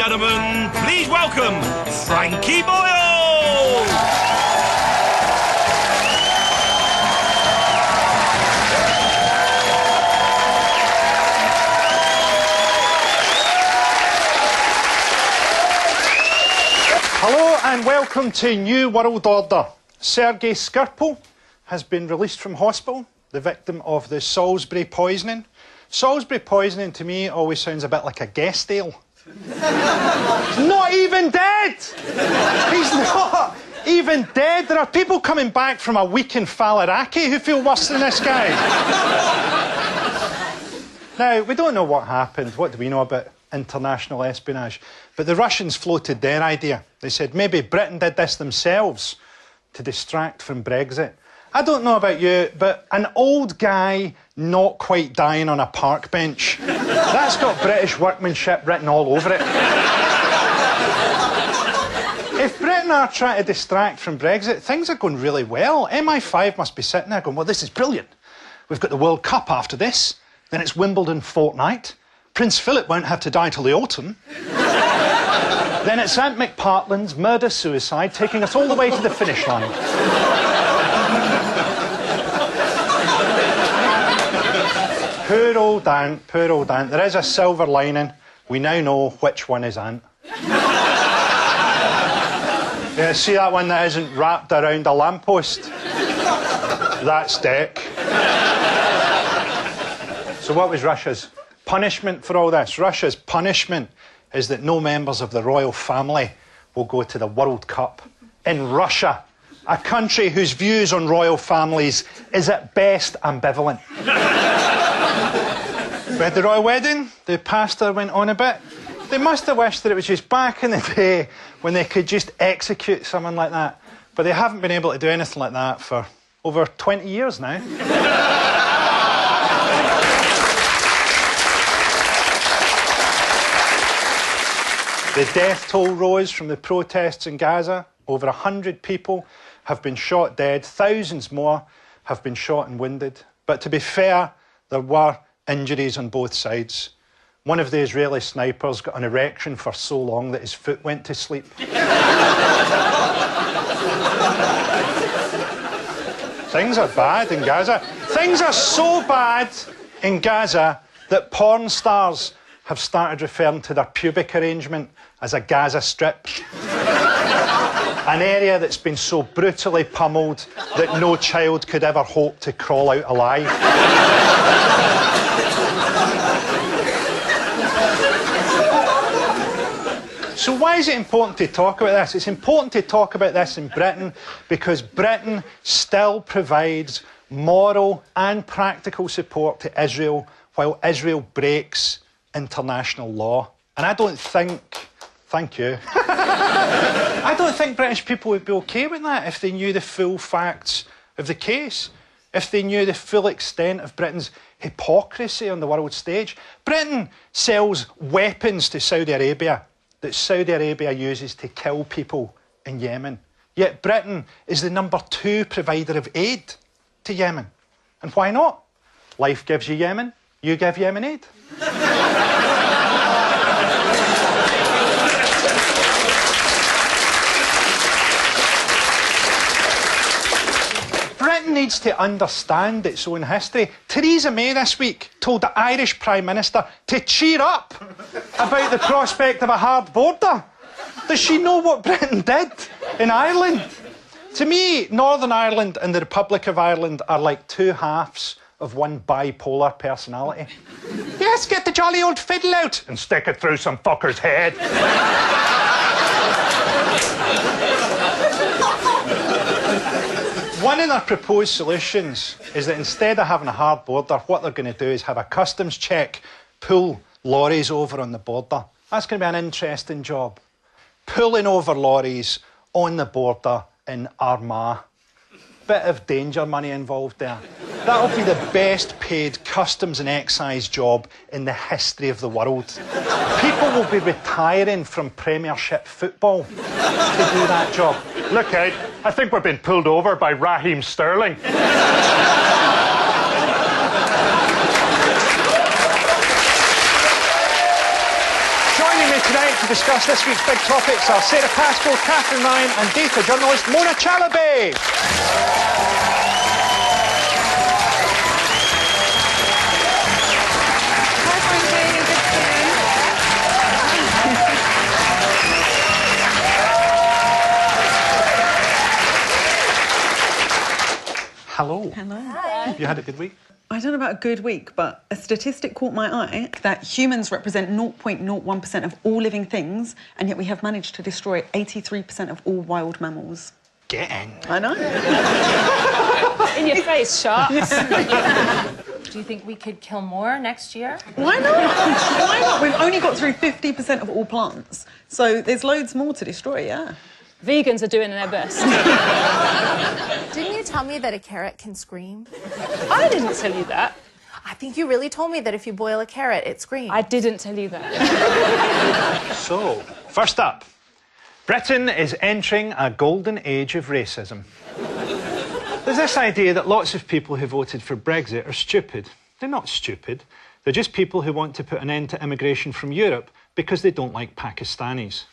gentlemen, please welcome Frankie Boyle! Hello and welcome to New World Order. Sergei Skripal has been released from hospital, the victim of the Salisbury poisoning. Salisbury poisoning to me always sounds a bit like a guest ale. He's not even dead! He's not even dead. There are people coming back from a week in Faliraki who feel worse than this guy. Now, we don't know what happened. What do we know about international espionage? But the Russians floated their idea. They said maybe Britain did this themselves to distract from Brexit. I don't know about you, but an old guy not quite dying on a park bench, that's got British workmanship written all over it. If Britain are trying to distract from Brexit, things are going really well. MI5 must be sitting there going, well, this is brilliant. We've got the World Cup after this, then it's Wimbledon fortnight. Prince Philip won't have to die till the autumn. Then it's Ant McPartland's murder-suicide taking us all the way to the finish line. Poor old Ant, poor old Ant. There is a silver lining. We now know which one is Ant. Yeah, see that one that isn't wrapped around a lamppost? That's Deck. So what was Russia's punishment for all this? Russia's punishment is that no members of the royal family will go to the World Cup in Russia, a country whose views on royal families is at best ambivalent. We had the royal wedding, the pastor went on a bit. They must have wished that it was just back in the day when they could just execute someone like that. But they haven't been able to do anything like that for over 20 years now. The death toll rose from the protests in Gaza. Over 100 people have been shot dead. Thousands more have been shot and wounded. But to be fair, there were injuries on both sides. One of the Israeli snipers got an erection for so long that his foot went to sleep. Things are bad in Gaza. Things are so bad in Gaza that porn stars have started referring to their pubic arrangement as a Gaza Strip. An area that's been so brutally pummeled that no child could ever hope to crawl out alive. So why is it important to talk about this? It's important to talk about this in Britain because Britain still provides moral and practical support to Israel while Israel breaks international law. And I don't think... Thank you. I don't think British people would be OK with that if they knew the full facts of the case, if they knew the full extent of Britain's hypocrisy on the world stage. Britain sells weapons to Saudi Arabia that Saudi Arabia uses to kill people in Yemen. Yet Britain is the #2 provider of aid to Yemen. And why not? Life gives you Yemen, you give Yemen aid. Britain needs to understand its own history. Theresa May this week told the Irish Prime Minister to cheer up about the prospect of a hard border. Does she know what Britain did in Ireland? To me, Northern Ireland and the Republic of Ireland are like two halves of one bipolar personality. Yes, get the jolly old fiddle out and stick it through some fucker's head. One of their proposed solutions is that instead of having a hard border, what they're going to do is have a customs check, pull lorries over on the border. That's going to be an interesting job. Pulling over lorries on the border in Armagh. Bit of danger money involved there. That'll be the best paid customs and excise job in the history of the world. People will be retiring from Premiership football to do that job. Look out, I think we're being pulled over by Raheem Sterling. Joining me tonight to discuss this week's big topics are Sarah Pascoe, Catherine Ryan and data journalist Mona Chalabi. Hello. Hello. Have you had a good week? I don't know about a good week, but a statistic caught my eye that humans represent 0.01% of all living things, and yet we have managed to destroy 83% of all wild mammals. Get in. I know. In your face, Sharks. Do you think we could kill more next year? Why not? Why not? We've only got through 50% of all plants, so there's loads more to destroy, yeah. Vegans are doing their best. Didn't you tell me that a carrot can scream? I didn't tell you that. I think you really told me that if you boil a carrot, it screams. I didn't tell you that. So, first up, Britain is entering a golden age of racism. There's this idea that lots of people who voted for Brexit are stupid. They're not stupid. They're just people who want to put an end to immigration from Europe because they don't like Pakistanis.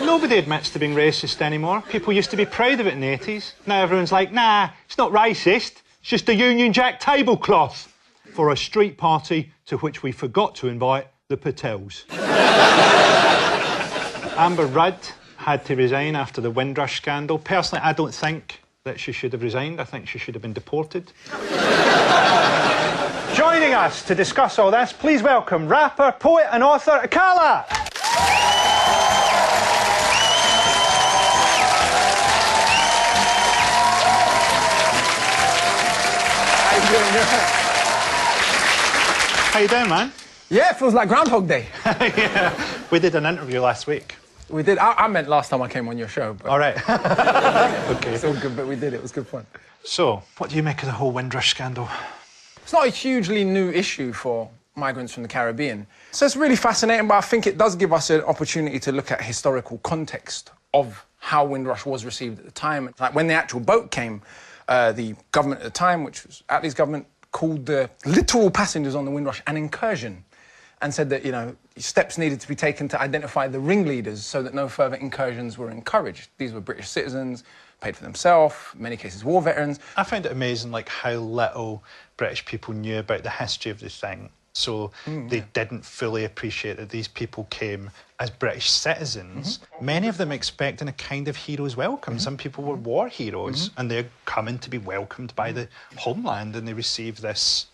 Nobody admits to being racist anymore. People used to be proud of it in the 80s. Now everyone's like, nah, it's not racist. It's just a Union Jack tablecloth for a street party to which we forgot to invite the Patels. Amber Rudd had to resign after the Windrush scandal. Personally, I don't think that she should have resigned. I think she should have been deported. Joining us to discuss all this, please welcome rapper, poet and author Akala. How you doing, man? Yeah, it feels like Groundhog Day. Yeah, we did an interview last week. We did. I meant last time I came on your show. But All right. Okay. it's all good, but we did it. It was good fun. So, what do you make of the whole Windrush scandal? It's not a hugely new issue for migrants from the Caribbean. So it's really fascinating, but I think it does give us an opportunity to look at historical context of how Windrush was received at the time. Like when the actual boat came, the government at the time, which was Attlee's government, called the literal passengers on the Windrush an incursion and said that, you know, steps needed to be taken to identify the ringleaders so that no further incursions were encouraged. These were British citizens, paid for themselves, in many cases war veterans. I found it amazing, like, how little British people knew about the history of the thing. So they didn't fully appreciate that these people came as British citizens, many of them expecting a kind of hero's welcome. Some people were war heroes, and they're coming to be welcomed by the homeland, and they receive this.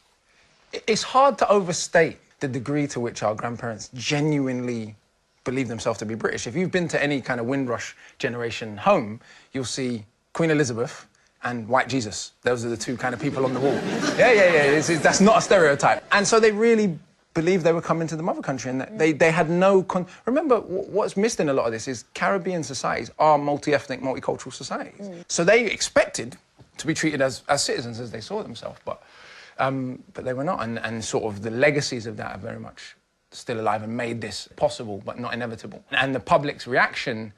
It's hard to overstate the degree to which our grandparents genuinely believe themselves to be British. If you've been to any kind of Windrush generation home, you'll see Queen Elizabeth and White Jesus. Those are the two kind of people on the wall. Yeah. That's not a stereotype. And so they really believed they were coming to the mother country, and that they had no... Remember, what's missed in a lot of this is Caribbean societies are multi-ethnic, multicultural societies. So they expected to be treated as citizens as they saw themselves, but they were not. And sort of the legacies of that are very much still alive and made this possible, but not inevitable. And the public's reaction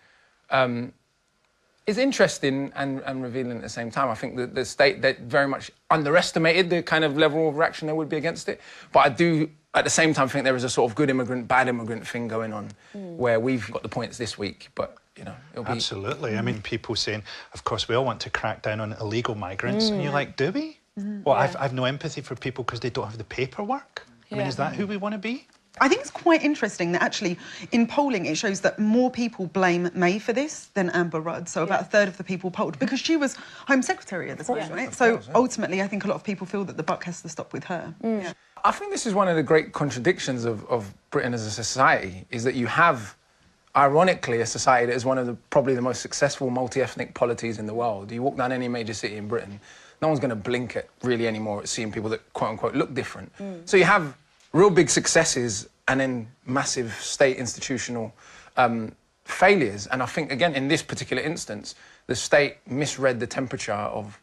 is interesting and revealing at the same time. I think that the state that very much underestimated the kind of level of reaction there would be against it. But I do, at the same time, think there is a sort of good immigrant, bad immigrant thing going on where we've got the points this week, but, you know, it'll be... Absolutely. I mean, people saying, of course, we all want to crack down on illegal migrants. And you're like, do we? Well, I've no empathy for people because they don't have the paperwork. I mean, is that who we want to be? I think it's quite interesting that actually in polling it shows that more people blame May for this than Amber Rudd. So about a third of the people polled because she was Home Secretary at the time, right? So ultimately I think a lot of people feel that the buck has to stop with her. Yeah. I think this is one of the great contradictions of Britain as a society, is that you have, ironically, a society that is one of the probably the most successful multi-ethnic polities in the world. You walk down any major city in Britain, no one's going to blink at really anymore at seeing people that quote-unquote look different. So you have real big successes and then massive state institutional failures. And I think, again, in this particular instance, the state misread the temperature of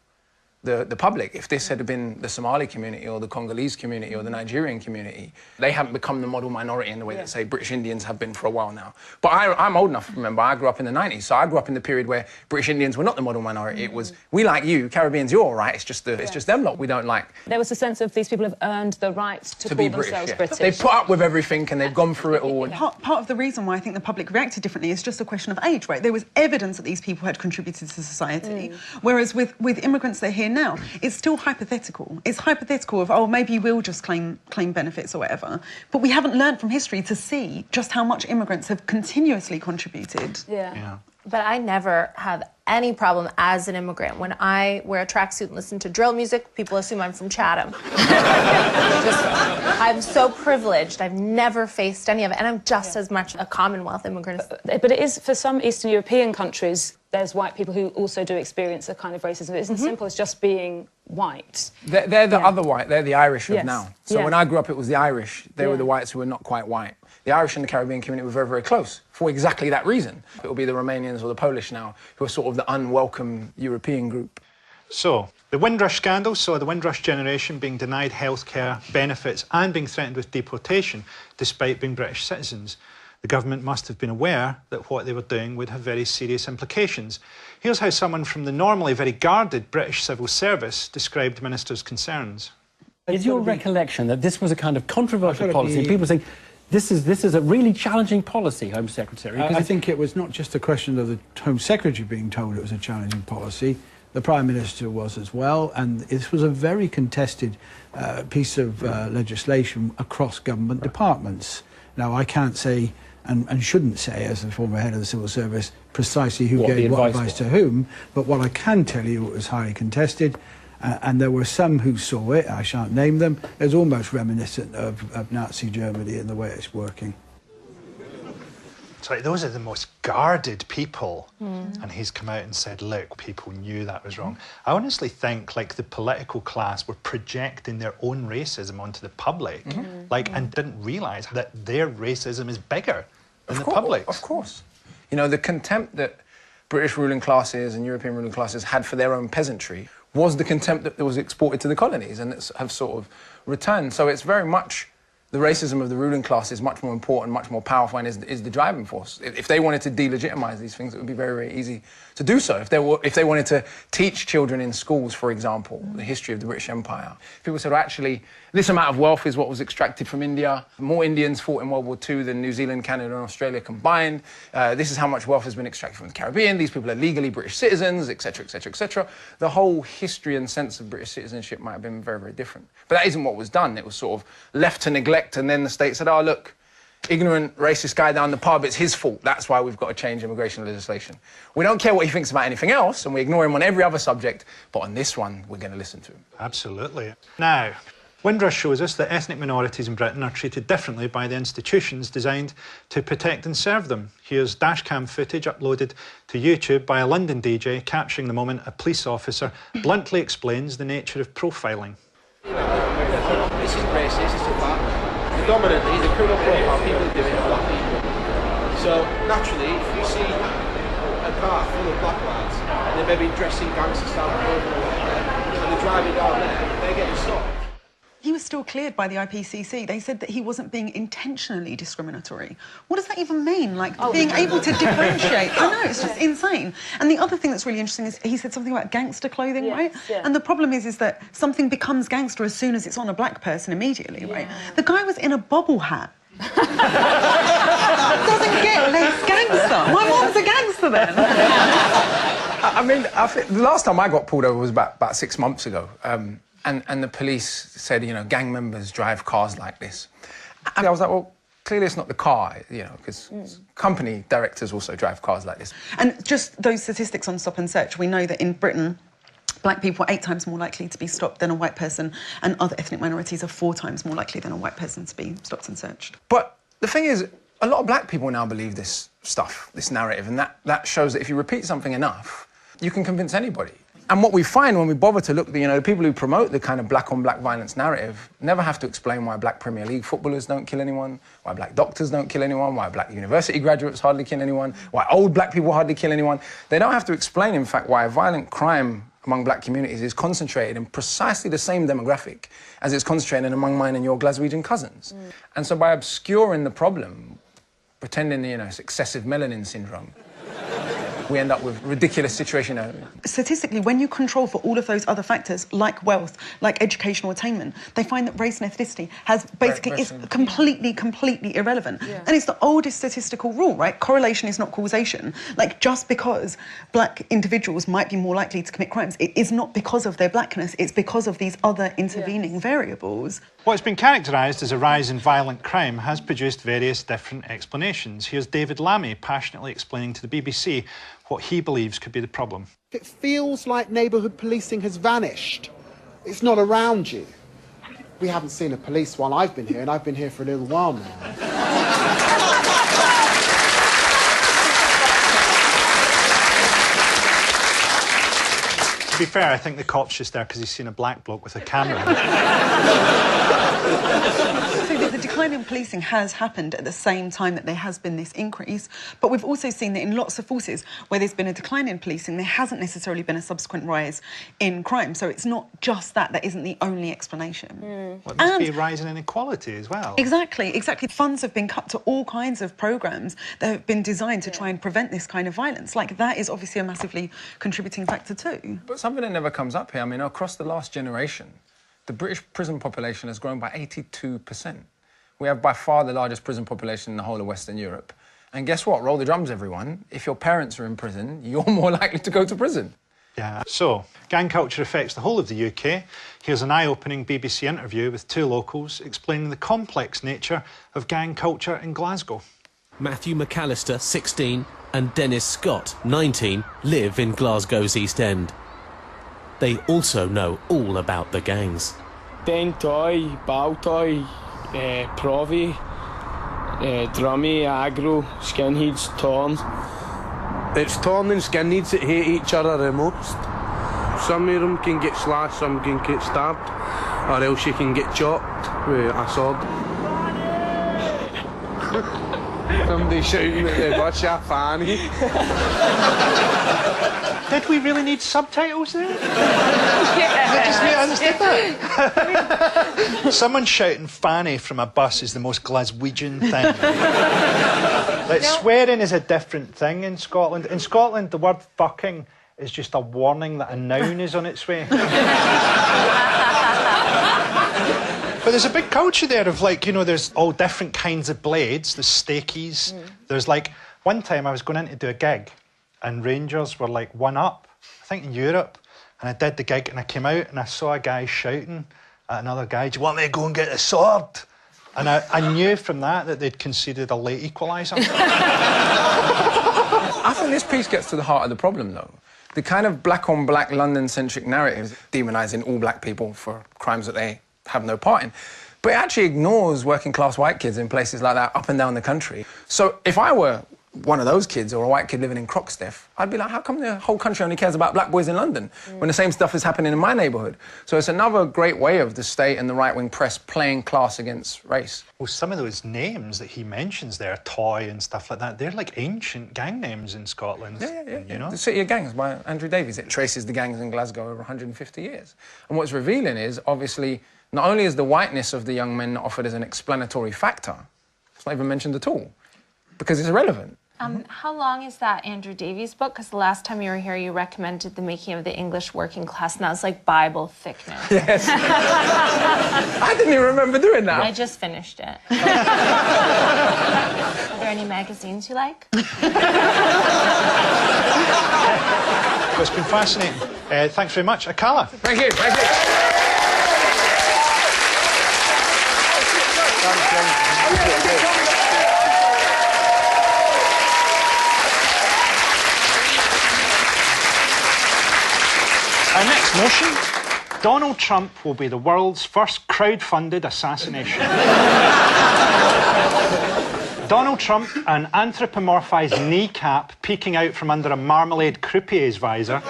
the public. If this had been the Somali community or the Congolese community or the Nigerian community, they haven't become the model minority in the way that, say, British Indians have been for a while now. But I'm old enough to remember, I grew up in the 90s, so I grew up in the period where British Indians were not the model minority. It was, we like you, Caribbeans, you're all right, it's just them lot we don't like. There was a sense of these people have earned the right to be call themselves British. They've put up with everything and they've gone through it all. Part of the reason why I think the public reacted differently is just a question of age, right? There was evidence that these people had contributed to society, whereas with immigrants that are here now, it's still hypothetical. It's hypothetical of, oh, maybe we'll just claim benefits or whatever. But we haven't learned from history to see just how much immigrants have continuously contributed. Yeah. But I never have any problem as an immigrant. When I wear a tracksuit and listen to drill music, people assume I'm from Chatham. I'm so privileged. I've never faced any of it. And I'm just as much a Commonwealth immigrant. But it is, for some Eastern European countries, there's white people who also do experience a kind of racism. It isn't simple as just being white. They're the other white, they're the Irish of Yes. now. So when I grew up, it was the Irish. They were the whites who were not quite white. The Irish and the Caribbean community were very, very close for exactly that reason. It will be the Romanians or the Polish now who are sort of the unwelcome European group. So, the Windrush scandal saw the Windrush generation being denied healthcare benefits and being threatened with deportation despite being British citizens. The government must have been aware that what they were doing would have very serious implications. Here's how someone from the normally very guarded British civil service described the minister's concerns. Is your recollection that this was a kind of controversial policy? And people saying, this is a really challenging policy, Home Secretary? I think it was not just a question of the Home Secretary being told it was a challenging policy. The Prime Minister was as well, and this was a very contested piece of legislation across government departments. Now, I can't say, and shouldn't say, as the former head of the Civil Service, precisely who gave what advice to whom, but what I can tell you, it was highly contested. And there were some who saw it, I shan't name them, as almost reminiscent of Nazi Germany in the way it's working. It's like, those are the most guarded people. And he's come out and said, look, people knew that was wrong. I honestly think, like, the political class were projecting their own racism onto the public, and didn't realise that their racism is bigger than the public. Of course. You know, the contempt that British ruling classes and European ruling classes had for their own peasantry was the contempt that was exported to the colonies and it's have sort of returned. So it's very much the racism of the ruling class is much more important, much more powerful, and is the driving force. If they wanted to delegitimize these things, it would be very, very easy to do so. If they wanted to teach children in schools, for example, the history of the British Empire, people said, well, actually, this amount of wealth is what was extracted from India. More Indians fought in World War II than New Zealand, Canada, and Australia combined. This is how much wealth has been extracted from the Caribbean. These people are legally British citizens, etc., etc., etc. The whole history and sense of British citizenship might have been very, very different. But that isn't what was done. It was sort of left to neglect, and then the state said, oh, look, ignorant, racist guy down the pub, it's his fault. That's why we've got to change immigration legislation. We don't care what he thinks about anything else, and we ignore him on every other subject, but on this one, we're going to listen to him. Absolutely. Now, Windrush shows us that ethnic minorities in Britain are treated differently by the institutions designed to protect and serve them. Here's dashcam footage uploaded to YouTube by a London DJ capturing the moment a police officer bluntly explains the nature of profiling. This is racist, it's that. Predominantly, the criminal profile people are doing are black people. So, naturally, if you see a car full of black lads and they may be dressing gangster style clothing or whatever, and they're driving down there, they're getting stopped. He was still cleared by the IPCC. They said that he wasn't being intentionally discriminatory. What does that even mean? Like, being able to differentiate? I know, it's just insane. And the other thing that's really interesting is he said something about gangster clothing, right? Yeah. And the problem is that something becomes gangster as soon as it's on a black person immediately, right? The guy was in a bobble hat. Doesn't get less gangster. My mom's a gangster then. I mean, I think the last time I got pulled over was about 6 months ago. And the police said, you know, gang members drive cars like this. And I was like, well, clearly it's not the car, you know, because company directors also drive cars like this. And just those statistics on stop and search, we know that in Britain, black people are 8 times more likely to be stopped than a white person, and other ethnic minorities are 4 times more likely than a white person to be stopped and searched. But the thing is, a lot of black people now believe this stuff, this narrative, and that shows that if you repeat something enough, you can convince anybody. And what we find when we bother to look, you know, the people who promote the kind of black-on-black violence narrative never have to explain why black Premier League footballers don't kill anyone, why black doctors don't kill anyone, why black university graduates hardly kill anyone, why old black people hardly kill anyone. They don't have to explain, in fact, why violent crime among black communities is concentrated in precisely the same demographic as it's concentrated among mine and your Glaswegian cousins. And so by obscuring the problem, pretending, you know, it's excessive melanin syndrome, we end up with ridiculous situation. Statistically, when you control for all of those other factors, like wealth, like educational attainment, they find that race and ethnicity has basically is completely irrelevant. And it's the oldest statistical rule, right? Correlation is not causation. Like, just because black individuals might be more likely to commit crimes, it is not because of their blackness, it's because of these other intervening variables. What's been characterised as a rise in violent crime has produced various different explanations. Here's David Lammy passionately explaining to the BBC what he believes could be the problem. It feels like neighbourhood policing has vanished. It's not around you. We haven't seen a police while I've been here, and I've been here for a little while now. To be fair, I think the cop's just there because he's seen a black bloke with a camera. So the decline in policing has happened at the same time that there has been this increase, but we've also seen that in lots of forces where there's been a decline in policing, there hasn't necessarily been a subsequent rise in crime. So it's not just that. That isn't the only explanation. Well, it must be a rise in inequality as well. Exactly. Funds have been cut to all kinds of programmes that have been designed to try and prevent this kind of violence. Like, that is obviously a massively contributing factor too. But something that never comes up here, I mean, across the last generation, the British prison population has grown by 82%. We have by far the largest prison population in the whole of Western Europe. And guess what? Roll the drums, everyone. If your parents are in prison, you're more likely to go to prison. Yeah. So, gang culture affects the whole of the UK. Here's an eye-opening BBC interview with two locals explaining the complex nature of gang culture in Glasgow. Matthew McAllister, 16, and Dennis Scott, 19, live in Glasgow's East End. They also know all about the gangs. Den Toy, Baltoy, Provi, Drummy, Agro, Skinheads, Torn. It's Torn and Skinheads that hate each other the most. Some of them can get slashed, some can get stabbed, or else you can get chopped with a sword. Somebody shouting at the bus, "Ya fanny." Did we really need subtitles there? Yeah. Just me understood that. Someone shouting "fanny" from a bus is the most Glaswegian thing. Like, swearing is a different thing in Scotland. In Scotland, the word fucking is just a warning that a noun is on its way. But there's a big culture there of, like, you know, there's all different kinds of blades. There's steakies. There's, like, one time I was going in to do a gig and Rangers were, like, one up, I think in Europe, and I did the gig and I came out and I saw a guy shouting at another guy, "Do you want me to go and get a sword?" And I knew from that they'd conceded a late equaliser. I think this piece gets to the heart of the problem, though. The kind of black-on-black London-centric narrative demonising all black people for crimes that they have no part in. But it actually ignores working-class white kids in places like that up and down the country. So if I were one of those kids or a white kid living in Croxteth, I'd be like, how come the whole country only cares about black boys in London when the same stuff is happening in my neighbourhood? So it's another great way of the state and the right-wing press playing class against race. Well, some of those names that he mentions there, Toy and stuff like that, they're like ancient gang names in Scotland. Yeah. You know? The City of Gangs by Andrew Davies. It traces the gangs in Glasgow over 150 years. And what's revealing is, obviously, not only is the whiteness of the young men offered as an explanatory factor, it's not even mentioned at all, because it's irrelevant. How long is that Andrew Davies book? Because the last time you were here, you recommended The Making of the English Working Class, and that was like Bible thickness. Yes. I didn't even remember doing that. I just finished it. Are there any magazines you like? Well, it's been fascinating. Thanks very much. Akala. Thank you. Thank you. Our next motion, Donald Trump will be the world's first crowd-funded assassination. Donald Trump, an anthropomorphised kneecap peeking out from under a marmalade croupier's visor,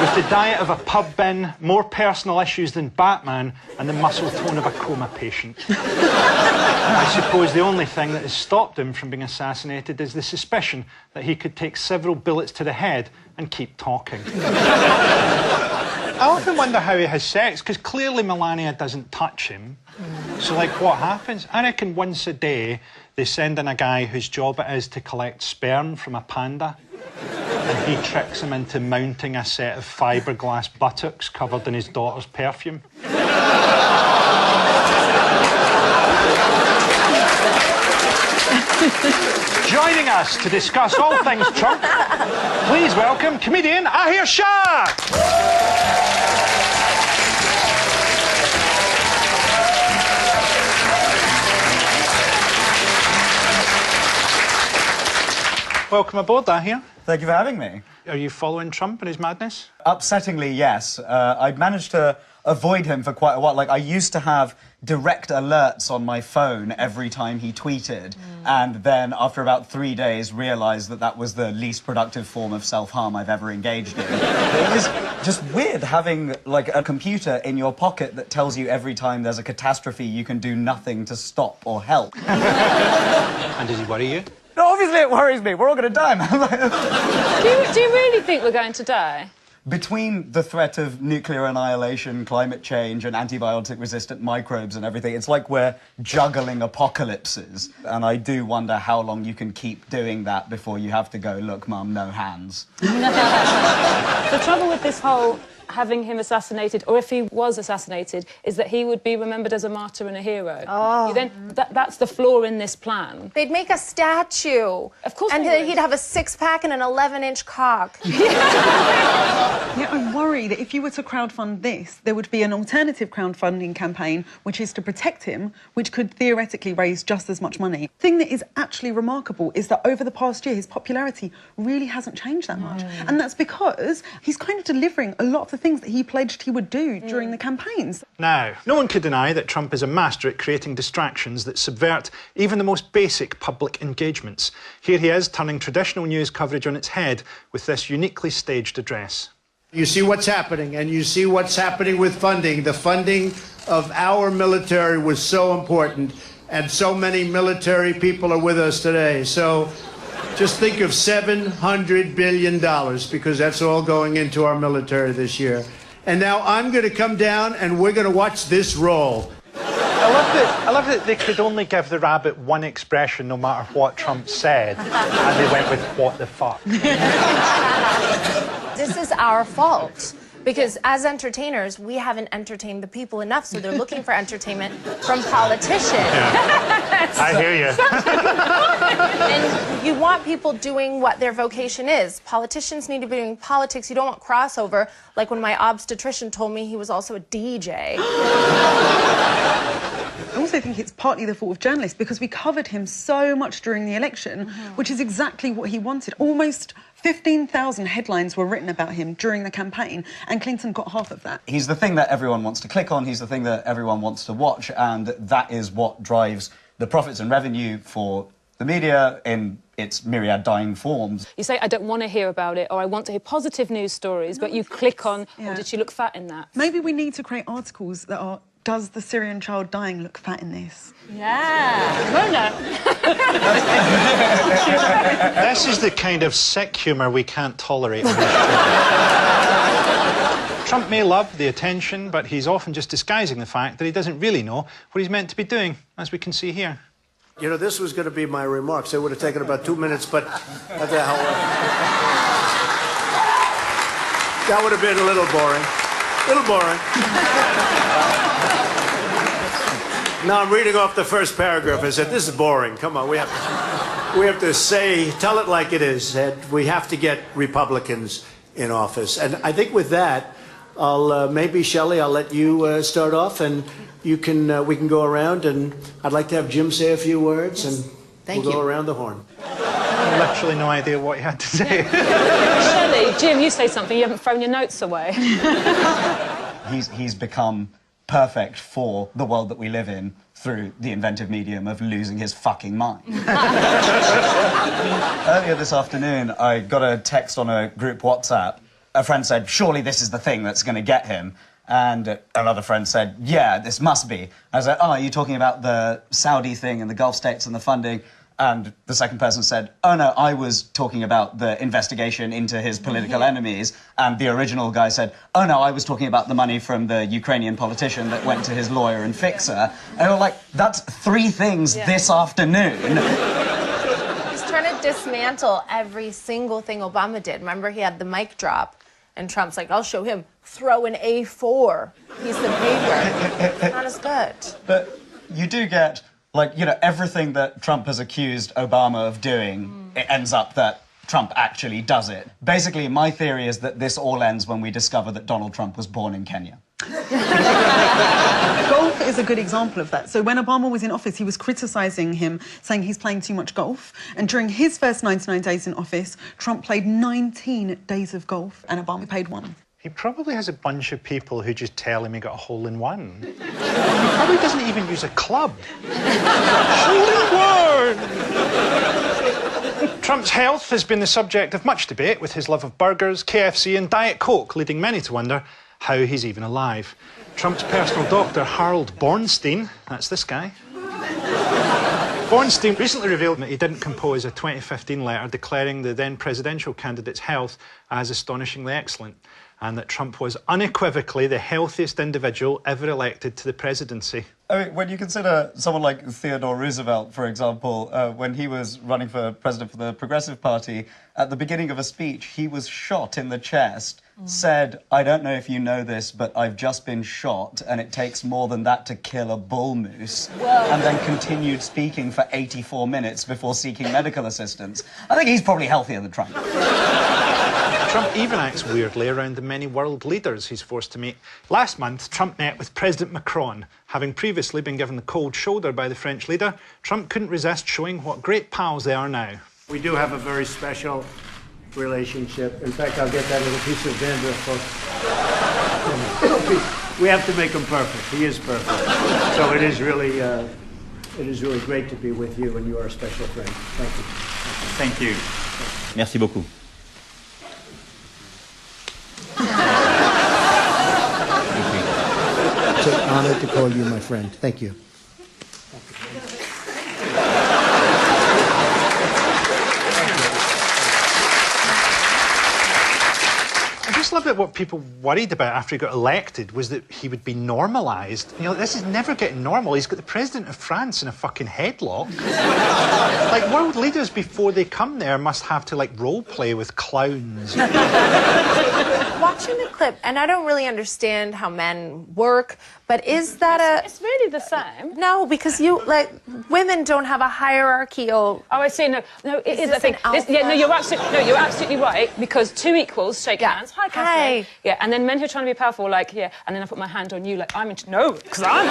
With the diet of a pub bin, more personal issues than Batman, and the muscle tone of a coma patient. I suppose the only thing that has stopped him from being assassinated is the suspicion that he could take several bullets to the head and keep talking. I often wonder how he has sex, because clearly Melania doesn't touch him. So, like, what happens? I reckon once a day they send in a guy whose job it is to collect sperm from a panda, and he tricks him into mounting a set of fiberglass buttocks covered in his daughter's perfume. Joining us to discuss all things Trump, please welcome comedian Ahir Shah. Welcome aboard, Ahir. Thank you for having me. Are you following Trump and his madness? Upsettingly, yes. I'd managed to avoid him for quite a while. Like, I used to have direct alerts on my phone every time he tweeted, and then after about 3 days realised that that was the least productive form of self-harm I've ever engaged in. It was just weird having, like, a computer in your pocket that tells you every time there's a catastrophe you can do nothing to stop or help. And does he worry you? No, obviously it worries me. We're all going to die, man. Do you really think we're going to die? Between the threat of nuclear annihilation, climate change, and antibiotic-resistant microbes and everything, it's like we're juggling apocalypses. And I do wonder how long you can keep doing that before you have to go, look, Mum, no hands. The trouble with this whole having him assassinated, or if he was assassinated, is that he would be remembered as a martyr and a hero. Oh. That's the flaw in this plan. They'd make a statue. Of course. And he'd have a six-pack and an 11-inch cock. Yeah, I worry that if you were to crowdfund this, there would be an alternative crowdfunding campaign, which is to protect him, which could theoretically raise just as much money. The thing that is actually remarkable is that over the past year, his popularity really hasn't changed that much. And that's because he's kind of delivering a lot of the things that he pledged he would do during the campaigns. Now, no one could deny that Trump is a master at creating distractions that subvert even the most basic public engagements. Here he is, turning traditional news coverage on its head with this uniquely staged address. You see what's happening, and you see what's happening with funding. The funding of our military was so important, and so many military people are with us today. So just think of $700 billion, because that's all going into our military this year. And now I'm going to come down, and we're going to watch this roll. I love that they could only give the rabbit one expression no matter what Trump said, and they went with what the fuck. This is our fault. Because as entertainers, we haven't entertained the people enough, so they're looking for entertainment from politicians. Yeah. I hear you. And you want people doing what their vocation is. Politicians need to be doing politics. You don't want crossover, like when my obstetrician told me he was also a DJ. I also think it's partly the fault of journalists, because we covered him so much during the election, which is exactly what he wanted. Almost 15,000 headlines were written about him during the campaign, and Clinton got half of that. He's the thing that everyone wants to click on, he's the thing that everyone wants to watch, and that is what drives the profits and revenue for the media in its myriad dying forms. You say, I don't want to hear about it, or I want to hear positive news stories, but you click on, oh, did she look fat in that? Maybe we need to create articles that are, does the Syrian child dying look fat in this? Yeah. Mona. This is the kind of sick humour we can't tolerate on this show. Trump may love the attention, but he's often just disguising the fact that he doesn't really know what he's meant to be doing, as we can see here. You know, this was going to be my remarks. It would have taken about 2 minutes, but that would have been a little boring. A little boring. Now I'm reading off the first paragraph. I said, this is boring. Come on, we have to say, tell it like it is, that we have to get Republicans in office. And I think with that, maybe, Shelley, I'll let you start off, and you can, we can go around, and I'd like to have Jim say a few words, and we'll go around the horn. I have literally no idea what he had to say. Shelley, Jim, you say something. You haven't thrown your notes away. He's become perfect for the world that we live in through the inventive medium of losing his fucking mind. Earlier this afternoon, I got a text on a group WhatsApp a friend said, surely this is the thing that's going to get him. And another friend said, yeah, this must be. I was like, oh, are you talking about the Saudi thing and the Gulf states and the funding? And the second person said, oh, no, I was talking about the investigation into his political enemies. And the original guy said, oh, no, I was talking about the money from the Ukrainian politician that went to his lawyer and fixer. And they were like, that's 3 things this afternoon. He's trying to dismantle every single thing Obama did. Remember, he had the mic drop, and Trump's like, I'll show him. Throw an A4 piece of paper. Not as good. But you do get... like, you know, everything that Trump has accused Obama of doing, it ends up that Trump actually does it. Basically, my theory is that this all ends when we discover that Donald Trump was born in Kenya. Golf is a good example of that. So when Obama was in office, he was criticising him, saying he's playing too much golf. And during his first 99 days in office, Trump played 19 days of golf and Obama played 1. He probably has a bunch of people who just tell him he got a hole-in-one. He probably doesn't even use a club. Hole-in-one! Trump's health has been the subject of much debate, with his love of burgers, KFC and Diet Coke leading many to wonder how he's even alive. Trump's personal doctor, Harold Bornstein, that's this guy. Bornstein recently revealed that he didn't compose a 2015 letter declaring the then presidential candidate's health as astonishingly excellent, and that Trump was unequivocally the healthiest individual ever elected to the presidency. I mean, when you consider someone like Theodore Roosevelt, for example, when he was running for president for the Progressive Party, at the beginning of a speech, he was shot in the chest, said, I don't know if you know this, but I've just been shot, and it takes more than that to kill a bull moose, and then continued speaking for 84 minutes before seeking medical assistance. I think he's probably healthier than Trump. Trump even acts weirdly around the many world leaders he's forced to meet. Last month, Trump met with President Macron. Having previously been given the cold shoulder by the French leader, Trump couldn't resist showing what great pals they are now. We do have a very special relationship. In fact, I'll get that little piece of dandruff for... We have to make him perfect. He is perfect. So it is really great to be with you, and you are a special friend. Thank you. Thank you. Merci beaucoup. It's an honor to call you my friend. Thank you. I just love that what people worried about after he got elected was that he would be normalised. You know, this is never getting normal. He's got the president of France in a fucking headlock. Like, world leaders, before they come there, must have to, like, role-play with clowns. Watching the clip, and I don't really understand how men work, but is that It's really the same. No, because women don't have a hierarchical... Oh, I see. No, it is. I think. Yeah, you're absolutely right. Because 2 equals shake hands. Hi, Catherine. Hi. Yeah, and then men who are trying to be powerful, like, yeah, and then I put my hand on you, like, I'm into... No, because I'm...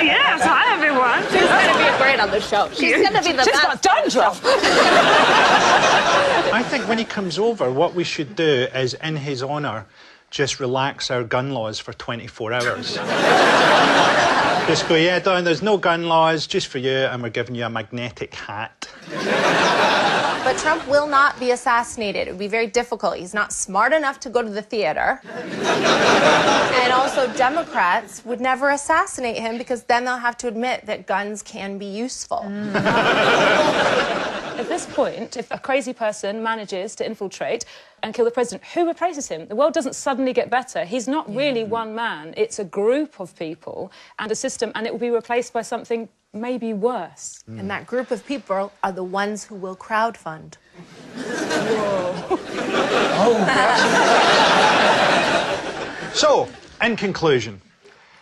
Yes, hi, everyone. She's going to be great on the show. She's going to be the best. She's got dandruff. I think when he comes over, what we should do is, in his honour, just relax our gun laws for 24 hours. Just go, yeah, Don, there's no gun laws, just for you, and we're giving you a magnetic hat. But Trump will not be assassinated. It would be very difficult. He's not smart enough to go to the theater. And also, Democrats would never assassinate him because then they'll have to admit that guns can be useful. At this point, if a crazy person manages to infiltrate and kill the president, who replaces him? The world doesn't suddenly get better. He's not really one man. It's a group of people and a system, and it will be replaced by something maybe worse. And that group of people are the ones who will crowdfund. Whoa. So, in conclusion,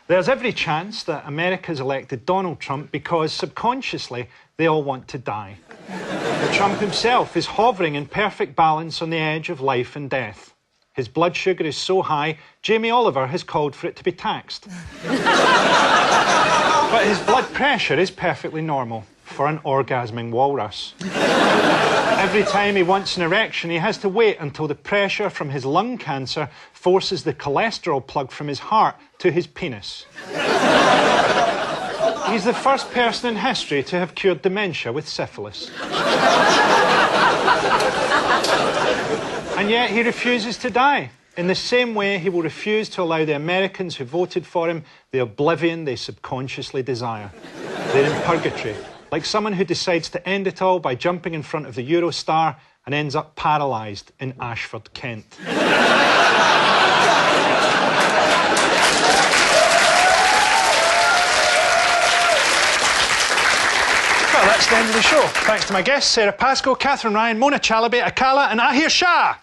there's every chance that America's elected Donald Trump because subconsciously they all want to die. But Trump himself is hovering in perfect balance on the edge of life and death. His blood sugar is so high, Jamie Oliver has called for it to be taxed. But his blood pressure is perfectly normal for an orgasming walrus. Every time he wants an erection, he has to wait until the pressure from his lung cancer forces the cholesterol plug from his heart to his penis. He's the first person in history to have cured dementia with syphilis. And yet he refuses to die. In the same way, he will refuse to allow the Americans who voted for him the oblivion they subconsciously desire. They're in purgatory, like someone who decides to end it all by jumping in front of the Eurostar and ends up paralysed in Ashford, Kent. Well, that's the end of the show. Thanks to my guests, Sarah Pascoe, Catherine Ryan, Mona Chalabi, Akala and Ahir Shah.